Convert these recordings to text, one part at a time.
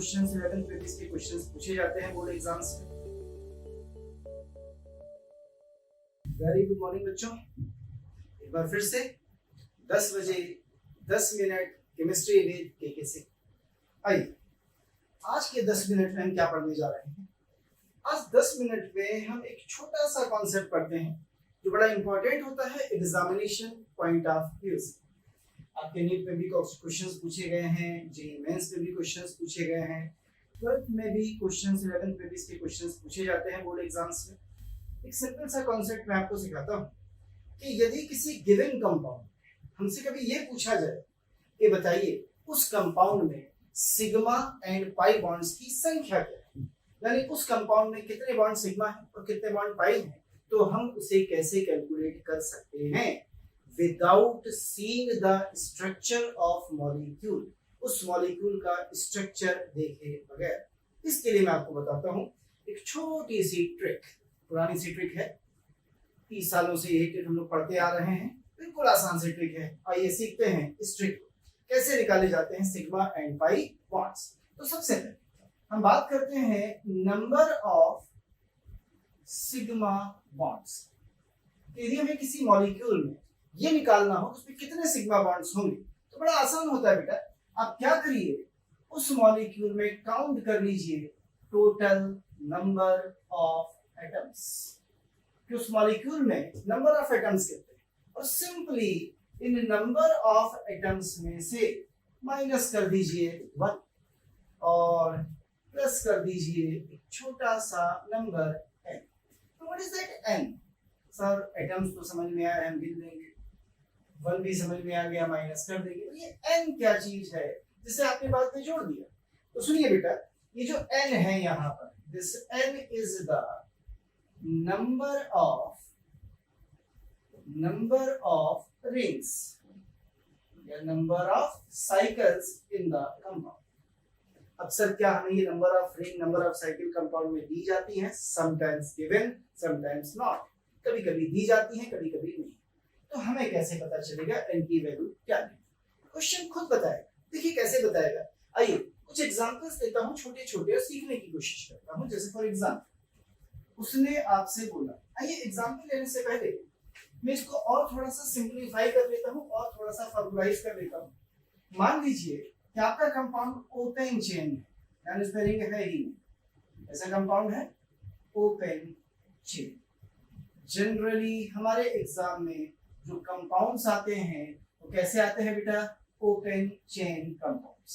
Questions 11 pages के questions पूछे जाते हैं बोर्ड एग्जाम्स में। वेरी गुड मॉर्निंग बच्चों, एक बार फिर से 10 बजे 10 मिनट केमिस्ट्री विद केके से। आइए आज के 10 मिनट में हम क्या पढ़ने जा रहे हैं। आज 10 मिनट में हम एक छोटा सा कॉन्सेप्ट पढ़ते हैं जो बड़ा इंपॉर्टेंट होता है एग्जामिनेशन पॉइंट ऑफ व्यू से। आपके नीट में भी क्वेश्चंस पूछे गए हैं, जेईई मेंस में भी क्वेश्चंस पूछे गए हैं, 12th में भी क्वेश्चंस 11 पेजेस के क्वेश्चंस पूछे जाते हैं बोर्ड एग्जाम्स में। एक सिंपल सा कॉन्सेप्ट मैं आपको सिखाता हूँ कि यदि किसी गिवन कंपाउंड हमसे कभी ये पूछा जाए कि बताइए उस कंपाउंड में सिग्मा एंड पाई बॉन्ड्स की संख्या क्या है, यानी उस कंपाउंड में कितने बॉन्ड सिग्मा है और कितने बॉन्ड पाई हैं, तो हम उसे कैसे कैलकुलेट कर सकते हैं without seeing the structure of molecule, उस मॉलिक्यूल का स्ट्रक्चर देखे बगैर। इसके लिए मैं आपको बताता हूँ एक छोटी सी ट्रिक, पुरानी सी ट्रिक है, 30 सालों से यही ट्रिक हम लोग पढ़ते आ रहे हैं। बिल्कुल आसान सी ट्रिक है, आइए सीखते हैं इस ट्रिक को कैसे निकाले जाते हैं सिग्मा एंड पाई बॉन्ड्स। तो सबसे पहले हम बात करते हैं नंबर ऑफ सिग्मा बॉन्ड्स। यदि हमें किसी मॉलिक्यूल में ये निकालना हो उसमें कितने सिग्मा बॉन्ड्स होंगे तो बड़ा आसान होता है बेटा। आप क्या करिए, उस मॉलिक्यूल में काउंट कर लीजिए टोटल नंबर ऑफ एटम्स कि उस मॉलिक्यूल में नंबर ऑफ एटम्स कितने हैं, और simply in number of atoms में से माइनस कर दीजिए 1 और प्लस कर दीजिए एक छोटा सा नंबर n। तो what is that n? Sir atoms तो समझ में आया, हम गिन देंगे, 1 भी समझ में आ गया, माइनस कर देंगे। तो ये n क्या चीज है जिसे आपने बाद में जोड़ दिया? तो सुनिए बेटा, ये जो n है यहाँ पर, this n is the number of rings या number of cycles in the compound. अक्सर क्या हमें ये number of ring, number of cycle compound में दी जाती हैं, समटाइम्स गिवन समटाइम्स नॉट, कभी कभी दी जाती हैं कभी कभी नहीं। तो हमें कैसे पता चलेगा n की वैल्यू क्या है? क्वेश्चन खुद बताएगा। देखिए कैसे बताएगा, आइए कुछ एग्जांपल्स देता हूं छोटे छोटे और सीखने की कोशिश करता हूं। जैसे फॉर एग्जांपल उसने आपसे बोला, आइए एग्जांपल लेने से पहले मैं इसको और थोड़ा सा सिंपलीफाई कर लेता हूं और थोड़ा सा फॉर्मुलाइज कर लेता हूं। मान लीजिए कि आपका कंपाउंड ओपन चेन है, यानी इसमें रिंग है ही नहीं, ऐसा कंपाउंड है ओपन चेन। जनरली हमारे एग्जाम में जो कंपाउंड्स आते हैं वो कैसे आते हैं बेटा? Open chain compounds.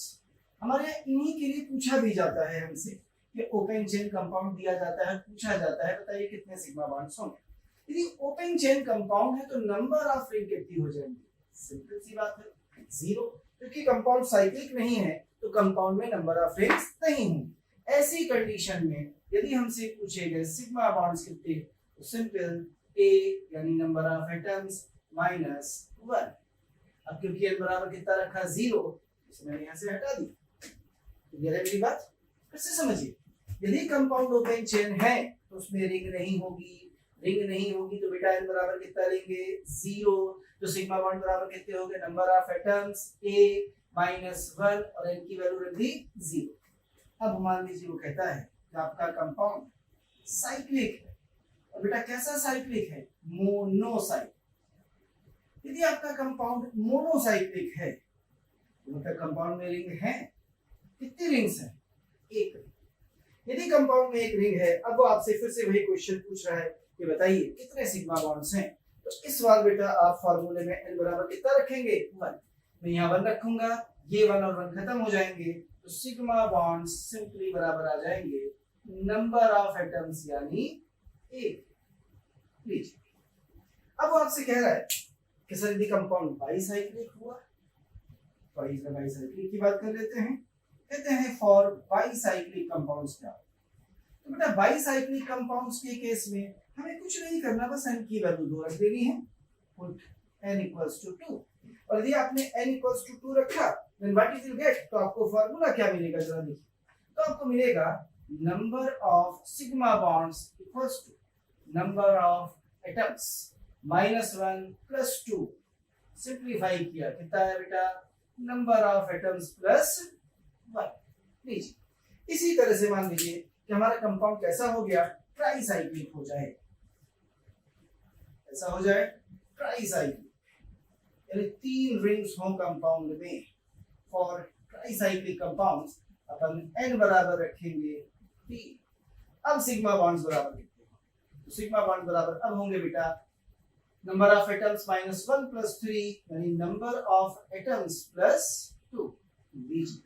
हमारे यहाँ इन्हीं के लिए पूछा भी जाता है हमसे कि ओपन चेन कंपाउंड दिया जाता है, पूछा जाता है बताइए कितने सिग्मा बॉन्ड्स होंगे। यदि ओपन चेन कंपाउंड है तो नंबर ऑफ रिंग कितनी हो जाएंगी? सिंपल सी बात है 0, क्योंकि कंपाउंड साइक्लिक नहीं है तो कंपाउंड में नंबर ऑफ रिंग्स नहीं होंगी। ऐसी कंडीशन में यदि हमसे पूछे गए सिग्मा बॉन्ड्स कितने, तो सिंपल A यानी नंबर ऑफ एटम्स माइनस 1। अब क्योंकि n बराबर कितना रखा 0, इसे मैंने यहाँ से हटा दिया। क्लियर है मेरी बात? फिर से समझिए, यदि कंपाउंड ओपन चेन है तो उसमें रिंग नहीं होगी, रिंग नहीं होगी तो बेटा n बराबर कितना लेंगे 0, तो सिग्मा बॉन्ड बराबर कितने हो गए? Number of atoms A minus 1 और n की वैल्यू रख दी 0। अब मान लीजिए वो कहता है कि आपका कंपाउंड साइक्लिक है, और बेटा कैसा साइक्लिक है? मोनोसाइक्लिक। यदि आपका कंपाउंड मोनोसाइक्लिक है मतलब कंपाउंड में रिंग है, कितनी रिंग्स हैं? एक रिंग। यदि कंपाउंड में एक रिंग है, अब वो आपसे फिर से वही क्वेश्चन पूछ रहा है कि बताइए कितने सिग्मा बॉन्ड्स हैं। तो इस बार बेटा आप फार्मूले में n बराबर कितना रखेंगे? 1। मैं यहाँ 1 रखूंगा, ये 1 और 1 खत्म हो जाएंगे, तो सिग्मा बॉन्ड्स सिंपली बराबर आ जाएंगे नंबर ऑफ एटम्स यानी 1। लीजिए अब वो आपसे कह रहा है कि सर यदि कंपाउंड बाईसाइक्लिक हुआ, बाईसाइक्लिक की बात कर लेते हैं। कहते हैं फॉर बाईसाइक्लिक कंपाउंड्स क्या? तो बेटा बाईसाइक्लिक कंपाउंड्स के केस में हमें कुछ नहीं करना, बस n की वैल्यू 2 रख देनी है, पुट n इक्वल्स टू 2। और यदि आपने n इक्वल्स टू 2 रखा then what is you get? तो आपको फार्मूला क्या मिलेगा जरा देखिए। तो आपको मिलेगा number of sigma bonds equals to number of atoms minus 1 plus 2। Simplify किया कितना है बेटा? Number of atoms plus 1। लीजिए इसी तरह से मान लीजिए कि हमारा कंपाउंड कैसा हो गया, ट्राइसाइक्लिक हो जाए, ऐसा हो जाए ट्राइसाइक्लिक, यानी 3 रिंग्स हो कंपाउंड में। For tricyclic compounds upon n बराबर रखेंगे 3। अब सिग्मा बॉन्ड्स बराबर लिखते हैं, तो सिग्मा बॉन्ड बराबर अब होंगे बेटा number of atoms minus 1 plus 3, यानी नंबर ऑफ एटम्स प्लस 2। लीजिए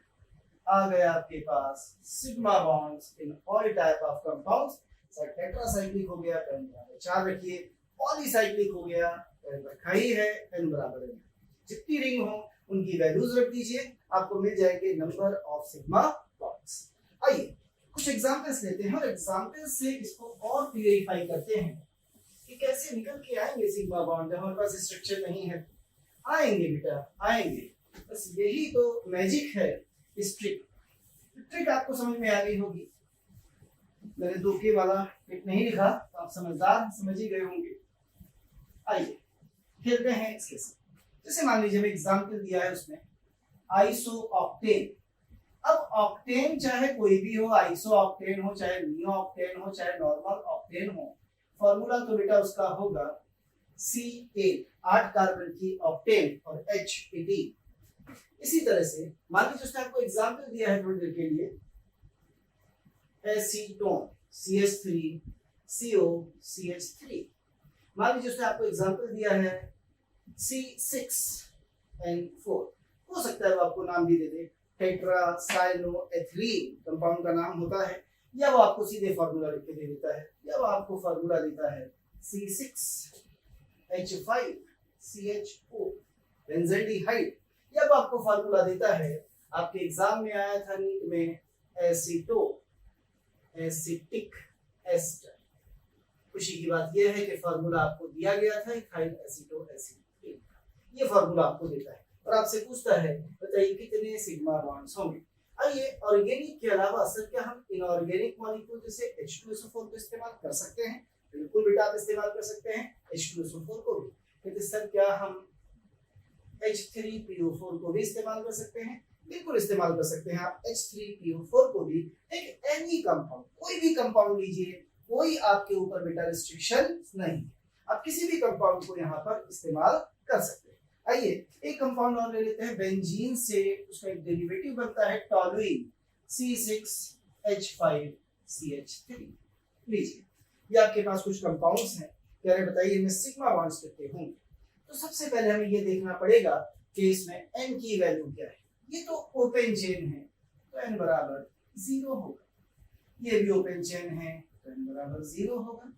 आ गया आपके पास sigma bonds in all type of compounds. Sir tetracyclic हो गया, n बराबर 4 रखिए, पॉलीसाइक्लिक हो गया, n रखा ही है, n बराबर n। जितनी रिंग हो उनकी वैल्यूज रख दीजिए, आपको मिल जाएंगे नंबर ऑफ सिग्मा बॉन्ड्स। आइए कुछ एग्जांपल्स लेते हैं और एग्जांपल्स से इसको और क्लियरिफाई करते हैं कि कैसे निकल के आएंगे सिग्मा बॉन्ड जब हमारे पास स्ट्रक्चर नहीं है। आएंगे बेटा आएंगे, बस यही तो मैजिक है इस ट्रिक आपको समझ में आ गई होगी। मैंने धोखे वाला ट्रिक नहीं लिखा तो आप समझदार समझ ही गए होंगे। आइए खेलते हैं इसके साथ। जैसे मान लीजिए एग्जाम्पल दिया है उसमें आइसो ऑक्टेन। अब ऑक्टेन चाहे कोई भी हो, आइसो ऑक्टेन हो चाहे नियो ऑक्टेन हो चाहे नॉर्मल ऑक्टेन हो, फॉर्मूला तो बेटा उसका होगा C8 8 कार्बन की ऑक्टेन और H18। इसी तरह से मान लीजिए उसने आपको एग्जाम्पल दिया है थोड़ी देर के लिए एसीटोन CH3 CO CH3। मान लीजिए उसने आपको एग्जाम्पल दिया है C6N4। हो सकता है वो आपको नाम भी दे दे, टेट्रासाइक्लोएथिलीन कंपाउंड का नाम होता है, या वो आपको सीधे फार्मूला लिख के दे देता है, या वो आपको फार्मूला देता है C6H5CHO बेंज़ल्डिहाइड, या वो आपको फार्मूला देता है, आपके एग्जाम में आया था नीट में एसिटिक एस्टर। खुशी की बात यह है कि फार्मूला आपको दिया गया था इथाइल एसीटो एसिड, ये फार्मूला आपको देता है और आपसे पूछता है बताइए कितने सिग्मा बॉन्ड्स होंगे। आइए ऑर्गेनिक के अलावा सर क्या हम इनऑर्गेनिक मॉलिक्यूल जैसे H2SO4 को इस्तेमाल कर सकते हैं? बिल्कुल बेटा आप इस्तेमाल कर सकते हैं H2SO4 को भी। कहते सर क्या हम H3PO4 को भी इस्तेमाल कर सकते हैं? बिल्कुल इस्तेमाल कर सकते हैं आप H3PO4 को भी। एक एनी कंपाउंड, कोई भी कंपाउंड लीजिए, कोई आपके ऊपर बेटा रिस्ट्रिक्शन नहीं, आप किसी भी कंपाउंड को यहाँ पर इस्तेमाल कर सकते हैं। आइए एक कंपाउंड और ले लेते हैं बेंजीन से, उसका एक डेरिवेटिव बनता है टॉलुइन C6H5CH3। लीजिए ये आपके पास कुछ कंपाउंड्स हैं, कह रहे बताइए इनमें सिग्मा बॉन्ड्स कितने होंगे। तो सबसे पहले हमें ये देखना पड़ेगा कि इसमें n की वैल्यू क्या है। ये तो ओपन चेन है तो n बराबर 0 होगा, ये भी ओपन चेन है तो n बराबर 0 होगा,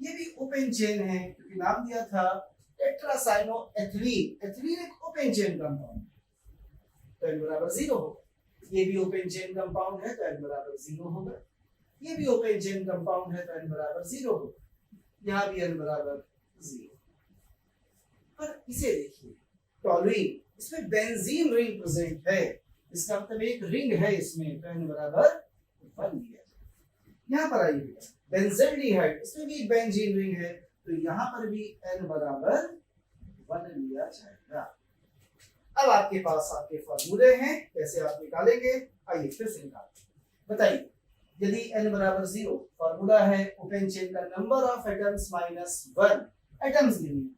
ये भी ओपन चेन है क्योंकि नाम दिया था टेट्रासाइक्लोएथिलीन, एथिलीन एक ओपन चेन कंपाउंड तो n बराबर 0 होगा, ये भी ओपन चेन कंपाउंड है तो n बराबर 0 होगा, ये भी ओपन चेन कंपाउंड है तो n बराबर 0 होगा, यहाँ भी n बराबर 0। पर इसे देखिए टॉलुइन, इसमें बेंजीन रिंग प्रेजेंट है, इसका मतलब एक रिंग है इसमें तो n बराबर 1 लिया जाए। यहाँ पर आइए बेटा बेंज़ल्डिहाइड, इसमें भी एक बेंजीन रिंग है तो यहाँ पर भी n बराबर 1 लिया जाएगा। अब आपके पास आपके फॉर्मूले हैं, कैसे आप निकालेंगे? आइए फिर से निकालें। बताइए यदि n बराबर 0 फॉर्मूला है ओपन चेन का number of atoms minus 1, atoms गिनिए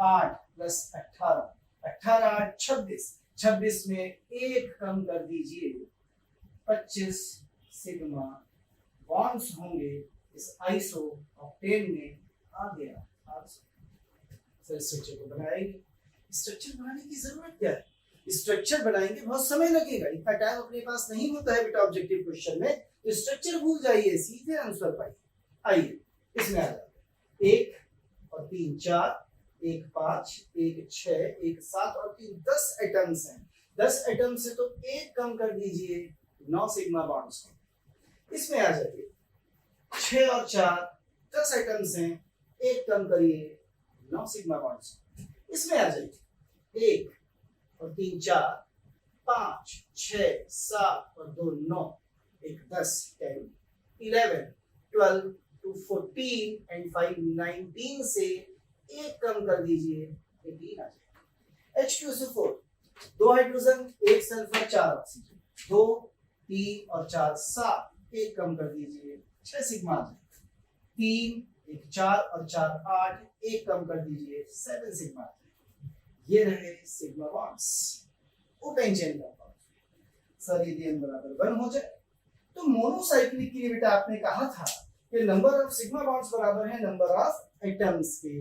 8 प्लस 18, 18 8 26, 26 में एक कम कर दीजिए 25 सिग्मा बॉन्ड्स होंगे इस आइसो ऑक्टेन में। आ गया सर स्ट्रक्चर को बनाएंगे, स्ट्रक्चर बनाने की जरूरत क्या है? स्ट्रक्चर बनाएंगे बहुत समय लगेगा, इतना टाइम अपने पास नहीं होता है बेटा ऑब्जेक्टिव क्वेश्चन में, तो स्ट्रक्चर भूल जाइए, सीधे आंसर पाइए। आइए इसमें आ जाते हैं 1 और 3 4, 1 5, 1 6, 1 7 और 3 10 एटम्स हैं। 10 एटम से तो एक कम कर दीजिए 9 सिग्मा बॉन्ड्स को। इसमें आ जाइए 6 और 4 10 एटम्स हैं, एक कम करिए 9 सिग्मा बॉन्ड्स। इसमें आ जाइए 1 और 3 4, 5 6 7 और 2 9, 1 10 10 11 12 to 14 and 5 19 से एक कम कर दीजिए 18 आ जाएगा। H2SO4 2 हाइड्रोजन 1 सल्फर 4 ऑक्सीजन, 2 3 और 4 7, 1 कम कर दीजिए 6 सिग्मा आ जाएगा। 3 1 4 और 4 8, 1 कम कर दीजिए 7 सिग्मा आ जाएगा। ये रहे sigma bonds open chain compound. Sir यदि n बराबर 1 हो जाए तो मोनोसाइक्लिक के लिए बेटा आपने कहा था कि नंबर ऑफ सिग्मा बॉन्ड्स बराबर है नंबर ऑफ एटम्स के,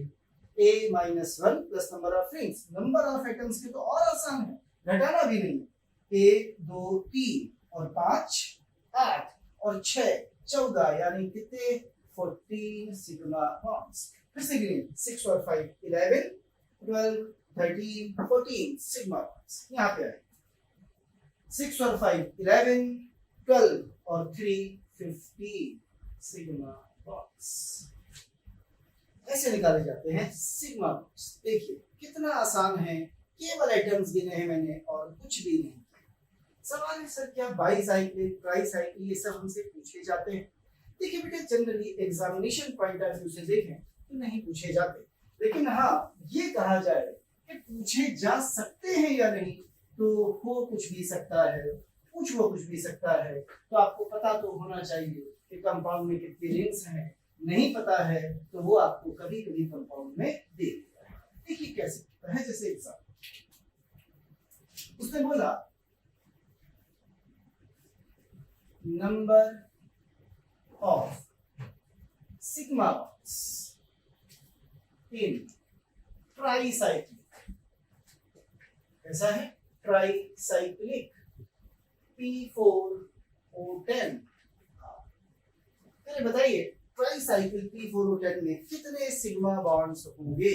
a minus 1 plus number of rings. Number of atoms के तो और आसान है, घटाना भी नहीं। 1 2 3 और 5 8 और 6 14, यानी कितने 14 सिग्मा बॉन्ड्स। फिर से गिनिए 6 और 5 11 12 13 14 सिग्मा बॉन्ड्स। यहाँ पे आए 6 और 5 11 12 और 3 15 सिग्मा बॉन्ड्स। ऐसे निकाले जाते हैं सिग्मा बॉन्ड्स। देखिए कितना आसान है, केवल एटम्स गिने हैं मैंने और कुछ भी नहीं। सवाल है सर क्या बाईसाइक्लिक ट्राईसाइक्लिक ये सब हमसे पूछे जाते हैं? देखिए बेटे generally examination point of view से देखें तो नहीं पूछे जाते, लेकिन हाँ ये कहा जाए कि पूछे जा सकते हैं या नहीं तो हो कुछ भी सकता है, कुछ वो कुछ भी सकता है। तो आपको पता तो होना चाहिए कि कंपाउंड में कितनी रिंग्स हैं। नहीं पता है तो वो आपको कभी कभी कंपाउंड में दे देता है। देखिए कैसे होता है, जैसे एग्जाम्पल उसने बोला number of sigma bonds in tricyclic. कैसा है ट्राईसाइक्लिक P4O10। चलिए बताइए ट्राईसाइक्लिक P4O10 में कितने सिग्मा बॉन्ड्स होंगे?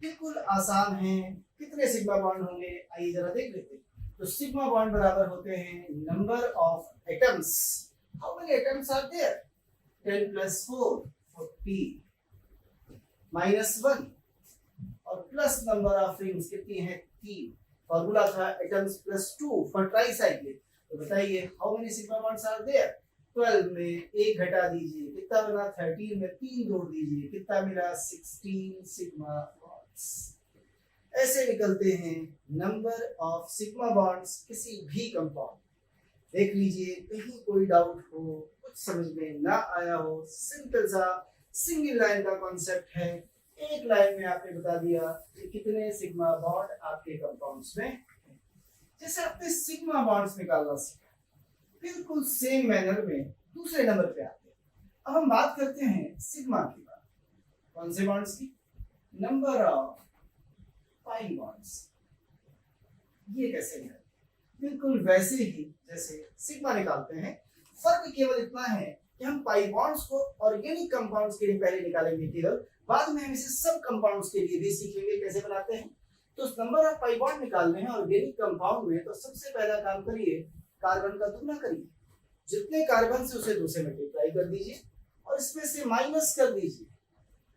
बिल्कुल आसान है, कितने सिग्मा बॉन्ड होंगे आइए जरा देख लेते हैं। तो सिग्मा बॉन्ड बराबर होते हैं number of atoms. How many atoms are there? 10 प्लस 4 40 माइनस 1 और प्लस नंबर ऑफ रिंग्स कितनी है 3। फॉर्मूला था एटम्स प्लस 2 फॉर ट्राईसाइक्लिक। तो बताइए how many sigma bonds are there? 12 में 1 घटा दीजिए कितना बना, 13 में 3 जोड़ दीजिए कितना मिला 16 सिग्मा बॉन्ड्स। ऐसे निकलते हैं नंबर ऑफ सिग्मा बॉन्ड्स किसी भी कंपाउंड। देख लीजिए कहीं कोई डाउट हो, कुछ समझ में ना आया हो, सिंपल सा सिंगल लाइन का कॉन्सेप्ट है। एक लाइन में आपने बता दिया कि कितने सिग्मा बॉन्ड आपके कंपाउंड्स में हैं। जैसे आपने सिग्मा बॉन्ड्स निकालना सीखा, बिल्कुल सेम मैनर में दूसरे नंबर पे आते हैं। अब हम बात करते हैं सिग्मा की बात। कौन से बॉन्ड्स की? Number of pi bonds. ये कैसे है? बिल्कुल वैसे ही जैसे सिग्मा निकालते हैं, फर्क केवल इतना है कि हम पाई बॉन्ड्स को ऑर्गेनिक कंपाउंड्स के लिए पहले निकालेंगे केवल, बाद में हम इसे सब कंपाउंड्स के लिए भी सीखेंगे कैसे बनाते हैं। तो नंबर ऑफ पाई बॉन्ड निकालने हैं ऑर्गेनिक कंपाउंड में, तो सबसे पहला काम करिए कार्बन का दुगना करिए। जितने कार्बन से उसे 2 से मल्टीप्लाई कर दीजिए और इसमें से माइनस कर दीजिए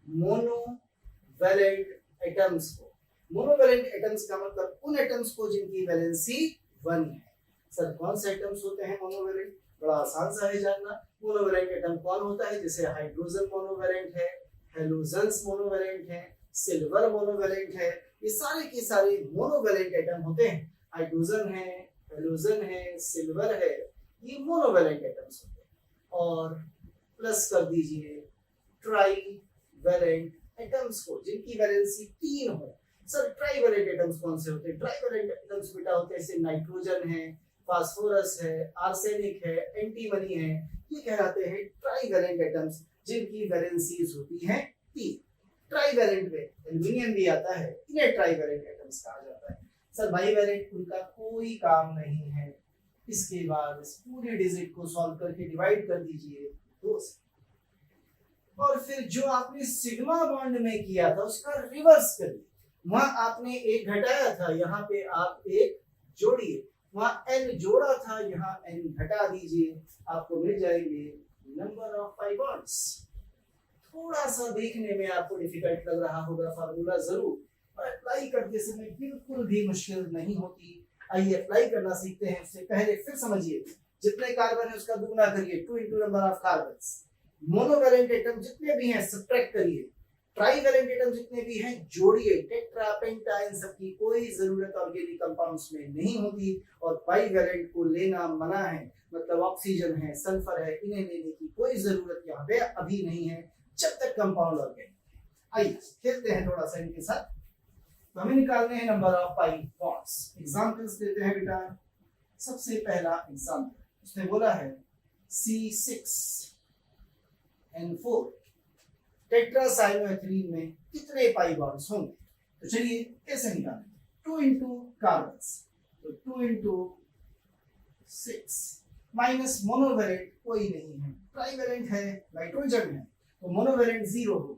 मोनोवैलेंट एटम्स को। मोनोवैलेंट एटम्स का मतलब उन एटम्स को जिनकी वैलेंसी 1 है। सर कौन से एटम्स होते हैं मोनोवैलेंट? बड़ा आसान सा है जानना। मोनोवैलेंट एटम कौन होता है? जैसे हाइड्रोजन मोनोवैलेंट है, हेलोजेंस मोनोवैलेंट है, सिल्वर मोनोवैलेंट है। ये सारे के सारे मोनोवैलेंट एटम होते हैं। हाइड्रोजन है, हेलोजन है, सिल्वर है, ये मोनोवैलेंट एटम्स होते हैं। और प्लस कर दीजिए ट्राईवैलेंट एटम्स को जिनकी वैलेंसी 3 हो। सर ट्राईवैलेंट एटम्स कौन से होते हैं? ट्राईवैलेंट एटम्स बेटा होते हैं जैसे नाइट्रोजन है, फास्फोरस है, आर्सेनिक है, एंटीमनी है। ये कहलाते हैं ट्राईवैलेंट एटम्स जिनकी वैलेंसीज होती हैं 3। ट्राईवैलेंट में एल्युमिनियम भी आता है, इन्हें ट्राईवैलेंट एटम्स कहा जाता है। सर बाईवैलेंट उनका कोई काम नहीं है। इसके बाद इस पूरे डिजिट को सॉल्व करके डिवाइड कर दीजिए 2 से, और फिर जो आपने सिग्मा बॉन्ड में किया था उसका रिवर्स करिए। वहां आपने 1 घटाया था, यहाँ पे आप 1 जोड़िए। वहां n जोड़ा था, यहाँ n घटा दीजिए, आपको मिल जाएंगे नंबर ऑफ पाई बॉन्ड्स। थोड़ा सा देखने में आपको डिफिकल्ट लग रहा होगा फार्मूला जरूर, और अप्लाई करते समय बिल्कुल भी मुश्किल नहीं होती। आइए अप्लाई करना सीखते हैं। उससे पहले फिर समझिए जितने कार्बन है उसका दुगना करिए 2 into number of carbons. Monovalent atom जितने भी हैं सब्ट्रैक्ट करिए ट्राईवैलेंट एटम जितने भी हैं जोड़िए, टेट्रा पेंटा इन सब की कोई जरूरत ऑर्गेनिक कंपाउंड्स में नहीं होती, और बाईवैलेंट को लेना मना है, मतलब ऑक्सीजन है, सल्फर है, इन्हें लेने की कोई जरूरत यहाँ पे अभी नहीं है जब तक कंपाउंड ऑर्गेनिक है। आइए खेलते हैं थोड़ा सा इनके साथ। तो हमें निकालने हैं number of pi bonds. Examples देते हैं बेटा। सबसे पहला एग्जांपल उसने बोला है C6N4 टेट्रासाइक्लोएथिलीन में कितने पाई बॉन्ड्स होंगे? तो चलिए कैसे निकालेंगे। 2 into कार्बन्स, तो 2 into 6 माइनस मोनोवैलेंट कोई नहीं है, ट्राईवैलेंट है, नाइट्रोजन है, तो मोनोवैलेंट 0 हो गए,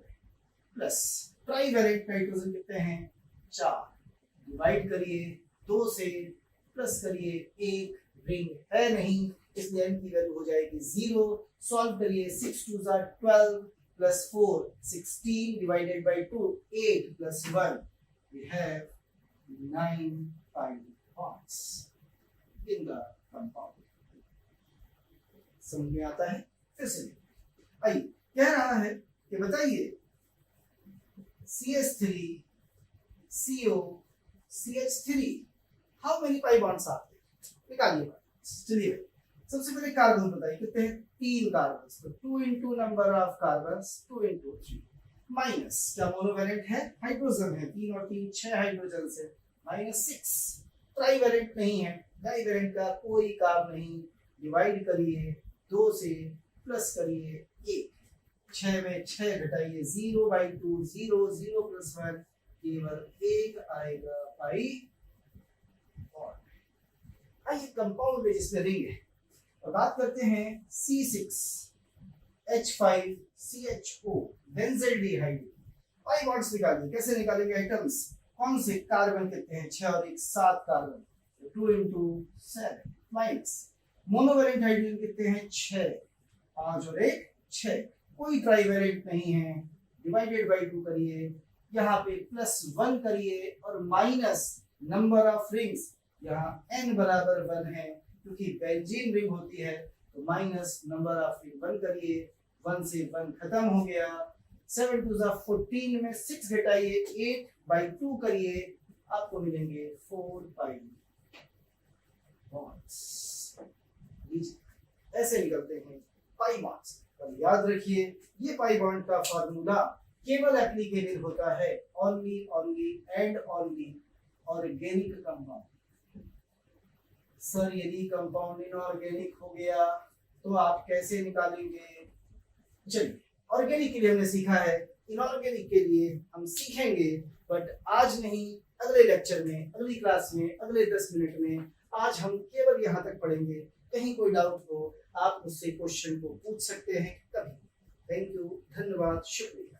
प्लस ट्राईवैलेंट नाइट्रोजन कितने हैं 4, डिवाइड करिए 2 से, प्लस करिए 1, रिंग है नहीं इसलिए n की वैल्यू हो जाएगी 0। सॉल्व करिए 6 2 12 plus 4 16 divided by 2 8 plus 1 we have 9 pi bonds in the compound। समझ में आता है? फिर से आइए, कह रहा है कि बताइए CH3 CO CH3 how many pi bonds are there? निकालिए। चलिए सबसे पहले कार्बन बताइए कितने हैं? 3 कार्बन, तो 2 into number of carbons 2 into 3 minus क्या मोनोवैलेंट है, हाइड्रोजन है, 3 और 3 6 हाइड्रोजन से, माइनस 6 ट्राईवैलेंट नहीं है, डाईवैलेंट का कोई काम नहीं, डिवाइड करिए 2 से, प्लस करिए 1, 6 में 6 घटाइए 0/2 0 0 plus 1 केवल 1 आएगा पाई बॉन्ड। आइए कंपाउंड में जिसमें रिंग है और बात करते हैं C6H5CHO बेंजील्डिहाइड। पाई बॉन्ड्स निकालिए। कैसे निकालेंगे आइटम्स? कौन से? कार्बन कितने हैं 6 और 1 7 carbon, 2 into 7 minus monovalent hydrogen कितने हैं 6, 5 और 1 6, कोई ट्राईवैलेंट नहीं है, डिवाइडेड बाय 2 करिए, यहाँ पे +1 करिए और माइनस नंबर ऑफ रिंग्स, यहाँ n बराबर 1 है क्योंकि बेंजीन रिंग होती है, तो माइनस नंबर ऑफ रिंग 1 करिए, 1 से 1 खत्म हो गया, 7 2 14 में 6 घटाइए 8/2 करिए, आपको मिलेंगे 4 पाई बॉन्ड्स। ऐसे निकलते हैं पाई बॉन्ड्स। और याद रखिए ये पाई बॉन्ड का फॉर्मूला केवल एप्लीकेबल होता है only and only organic compound. Sir यदि कंपाउंड इनऑर्गेनिक हो गया तो आप कैसे निकालेंगे? चलिए ऑर्गेनिक के लिए हमने सीखा है, इनऑर्गेनिक के लिए हम सीखेंगे, बट आज नहीं, अगले लेक्चर में, अगली क्लास में, अगले 10 मिनट में। आज हम केवल यहाँ तक पढ़ेंगे। कहीं कोई डाउट हो आप मुझसे क्वेश्चन को पूछ सकते हैं कभी। थैंक यू, धन्यवाद, शुक्रिया।